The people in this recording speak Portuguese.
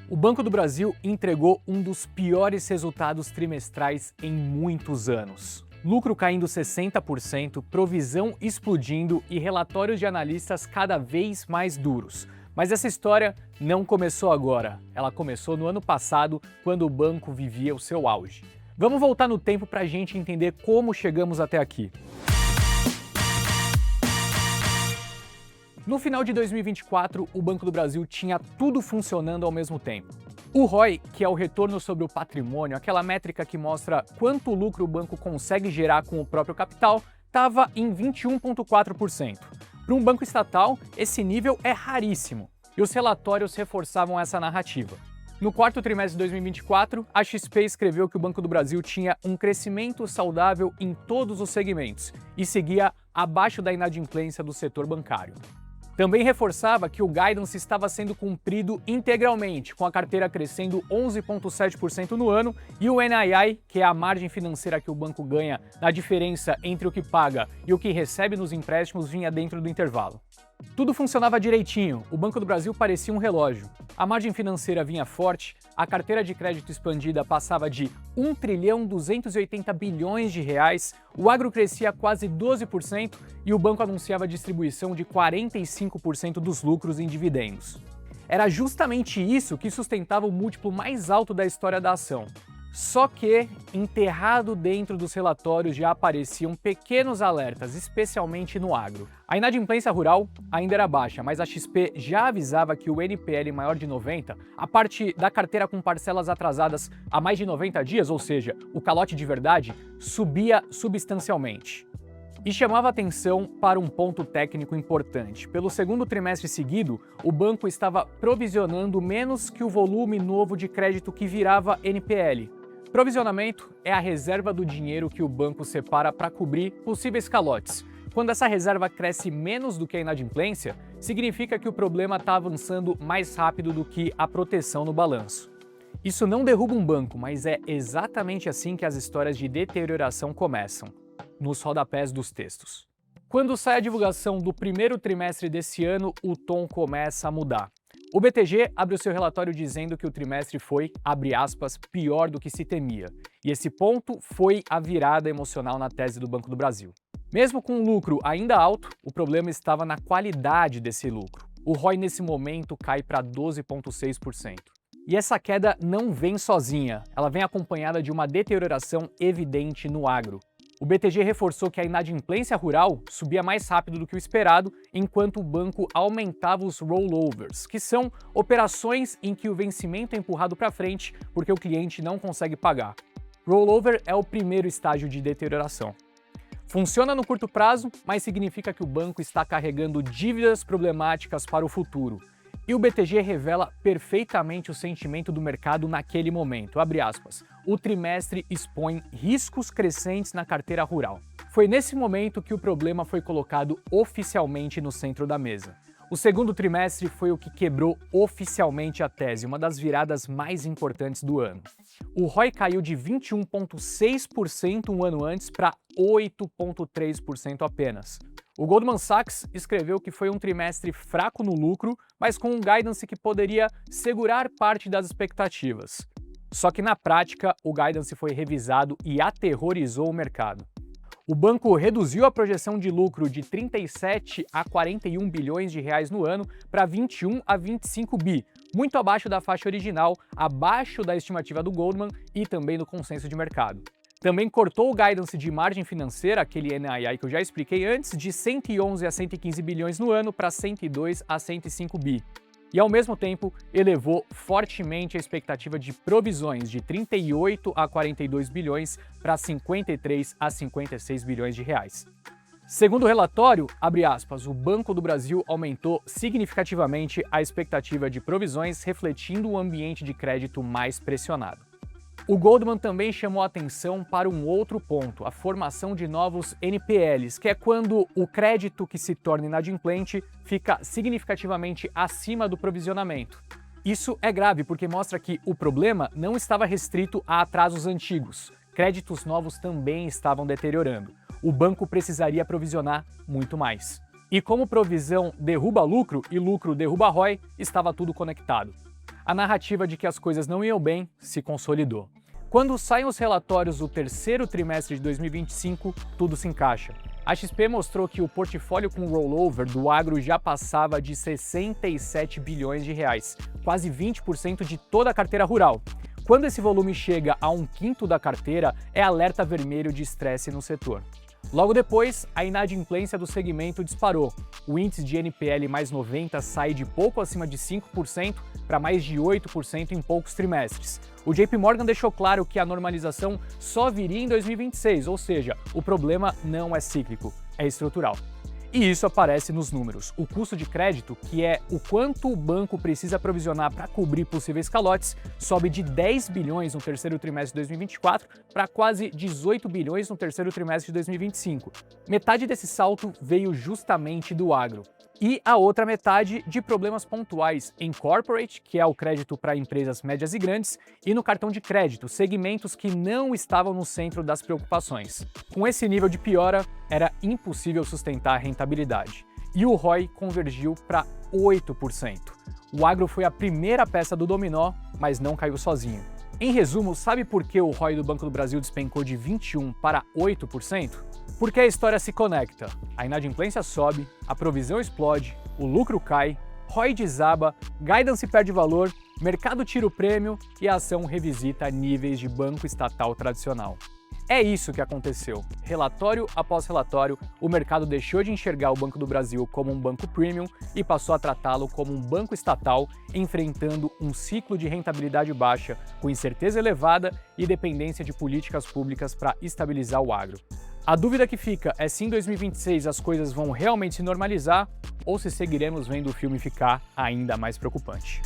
O Banco do Brasil entregou um dos piores resultados trimestrais em muitos anos. Lucro caindo 60%, provisão explodindo e relatórios de analistas cada vez mais duros. Mas essa história não começou agora. Ela começou no ano passado, quando o banco vivia o seu auge. Vamos voltar no tempo para a gente entender como chegamos até aqui. No final de 2024, o Banco do Brasil tinha tudo funcionando ao mesmo tempo. O ROI, que é o retorno sobre o patrimônio, aquela métrica que mostra quanto lucro o banco consegue gerar com o próprio capital, estava em 21,4%. Para um banco estatal, esse nível é raríssimo, e os relatórios reforçavam essa narrativa. No quarto trimestre de 2024, a XP escreveu que o Banco do Brasil tinha um crescimento saudável em todos os segmentos e seguia abaixo da inadimplência do setor bancário. Também reforçava que o guidance estava sendo cumprido integralmente, com a carteira crescendo 11,7% no ano e o NII, que é a margem financeira que o banco ganha na diferença entre o que paga e o que recebe nos empréstimos, vinha dentro do intervalo. Tudo funcionava direitinho, o Banco do Brasil parecia um relógio. A margem financeira vinha forte, a carteira de crédito expandida passava de 1.280 bilhões de reais, o agro crescia quase 12% e o banco anunciava a distribuição de 45% dos lucros em dividendos. Era justamente isso que sustentava o múltiplo mais alto da história da ação. Só que, enterrado dentro dos relatórios, já apareciam pequenos alertas, especialmente no agro. A inadimplência rural ainda era baixa, mas a XP já avisava que o NPL maior de 90, a parte da carteira com parcelas atrasadas há mais de 90 dias, ou seja, o calote de verdade, subia substancialmente. E chamava atenção para um ponto técnico importante. Pelo segundo trimestre seguido, o banco estava provisionando menos que o volume novo de crédito que virava NPL. Provisionamento é a reserva do dinheiro que o banco separa para cobrir possíveis calotes. Quando essa reserva cresce menos do que a inadimplência, significa que o problema está avançando mais rápido do que a proteção no balanço. Isso não derruba um banco, mas é exatamente assim que as histórias de deterioração começam, nos rodapés dos textos. Quando sai a divulgação do primeiro trimestre desse ano, o tom começa a mudar. O BTG abre o seu relatório dizendo que o trimestre foi, abre aspas, pior do que se temia. E esse ponto foi a virada emocional na tese do Banco do Brasil. Mesmo com o lucro ainda alto, o problema estava na qualidade desse lucro. O ROI nesse momento cai para 12,6%. E essa queda não vem sozinha, ela vem acompanhada de uma deterioração evidente no agro. O BTG reforçou que a inadimplência rural subia mais rápido do que o esperado, enquanto o banco aumentava os rollovers, que são operações em que o vencimento é empurrado para frente porque o cliente não consegue pagar. Rollover é o primeiro estágio de deterioração. Funciona no curto prazo, mas significa que o banco está carregando dívidas problemáticas para o futuro. E o BTG revela perfeitamente o sentimento do mercado naquele momento. Abre aspas. O trimestre expõe riscos crescentes na carteira rural. Foi nesse momento que o problema foi colocado oficialmente no centro da mesa. O segundo trimestre foi o que quebrou oficialmente a tese, uma das viradas mais importantes do ano. O ROI caiu de 21,6% um ano antes para 8,3% apenas. O Goldman Sachs escreveu que foi um trimestre fraco no lucro, mas com um guidance que poderia segurar parte das expectativas. Só que na prática, o guidance foi revisado e aterrorizou o mercado. O banco reduziu a projeção de lucro de 37 a 41 bilhões de reais no ano para 21 a 25 bi, muito abaixo da faixa original, abaixo da estimativa do Goldman e também do consenso de mercado. Também cortou o guidance de margem financeira, aquele NII que eu já expliquei antes, de 111 a 115 bilhões no ano para 102 a 105 bi. E, ao mesmo tempo, elevou fortemente a expectativa de provisões de 38 a 42 bilhões para 53 a 56 bilhões de reais. Segundo o relatório, abre aspas, o Banco do Brasil aumentou significativamente a expectativa de provisões, refletindo o ambiente de crédito mais pressionado. O Goldman também chamou atenção para um outro ponto, a formação de novos NPLs, que é quando o crédito que se torna inadimplente fica significativamente acima do provisionamento. Isso é grave porque mostra que o problema não estava restrito a atrasos antigos. Créditos novos também estavam deteriorando. O banco precisaria provisionar muito mais. E como provisão derruba lucro e lucro derruba ROI, estava tudo conectado. a narrativa de que as coisas não iam bem se consolidou. Quando saem os relatórios do terceiro trimestre de 2025, tudo se encaixa. A XP mostrou que o portfólio com rollover do agro já passava de 67 bilhões de reais, quase 20% de toda a carteira rural. Quando esse volume chega a 1/5 da carteira, é alerta vermelho de estresse no setor. Logo depois, a inadimplência do segmento disparou. O índice de NPL mais 90 sai de pouco acima de 5% para mais de 8% em poucos trimestres. O JP Morgan deixou claro que a normalização só viria em 2026, ou seja, o problema não é cíclico, é estrutural. E isso aparece nos números. O custo de crédito, que é o quanto o banco precisa provisionar para cobrir possíveis calotes, sobe de 10 bilhões no terceiro trimestre de 2024 para quase 18 bilhões no terceiro trimestre de 2025. Metade desse salto veio justamente do agro. E a outra metade de problemas pontuais em corporate, que é o crédito para empresas médias e grandes, e no cartão de crédito, segmentos que não estavam no centro das preocupações. Com esse nível de piora, era impossível sustentar a rentabilidade. E o ROI convergiu para 8%. O agro foi a primeira peça do dominó, mas não caiu sozinho. Em resumo, sabe por que o ROI do Banco do Brasil despencou de 21% para 8%? Porque a história se conecta. A inadimplência sobe, a provisão explode, o lucro cai, ROI desaba, guidance perde valor, mercado tira o prêmio e a ação revisita níveis de banco estatal tradicional. É isso que aconteceu. Relatório após relatório, o mercado deixou de enxergar o Banco do Brasil como um banco premium e passou a tratá-lo como um banco estatal, enfrentando um ciclo de rentabilidade baixa, com incerteza elevada e dependência de políticas públicas para estabilizar o agro. A dúvida que fica é se em 2026 as coisas vão realmente se normalizar ou se seguiremos vendo o filme ficar ainda mais preocupante.